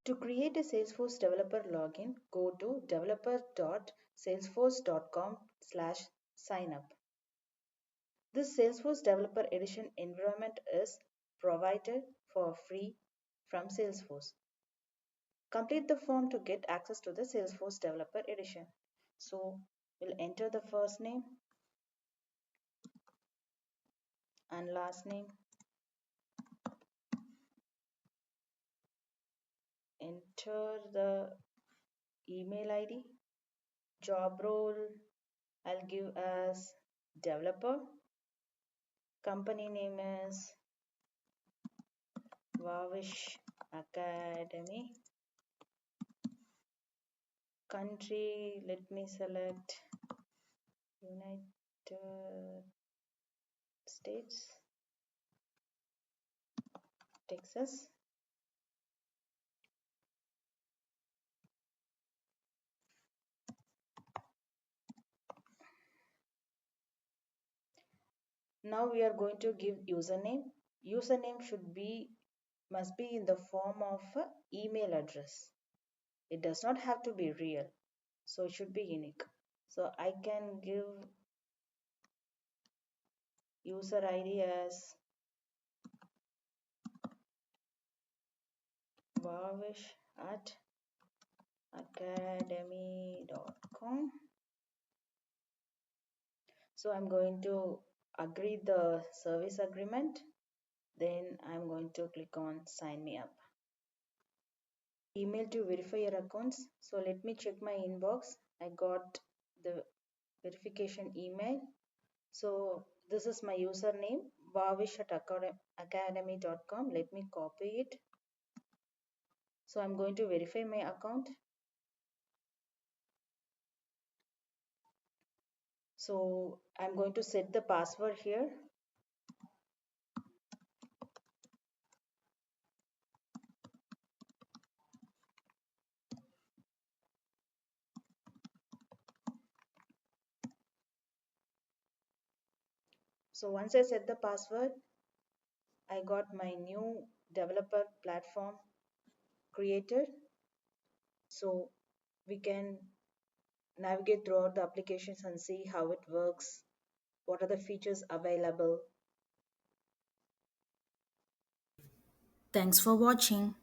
To create a Salesforce developer login, go to developer.salesforce.com/signup. This Salesforce Developer Edition environment is provided for free from Salesforce. Complete the form to get access to the Salesforce Developer Edition. So we'll enter the first name and last name, enter the email ID, job role, I'll give as developer, company name is Vavish Academy, country, let me select United States, Texas. Now we are going to give username. Username must be in the form of a email address. It does not have to be real, so it should be unique. So I can give user ID as Vavish at academy.com. So I'm going to agree the service agreement. Then I'm going to click on sign me up. Email to verify your accounts. So let me check my inbox. I got the verification email. So this is my username, vavish at academy.com. Let me copy it. So I'm going to verify my account. So I'm going to set the password here. So once I set the password, I got my new developer platform created. So we can navigate throughout the applications and see how it works, what are the features available. Thanks for watching.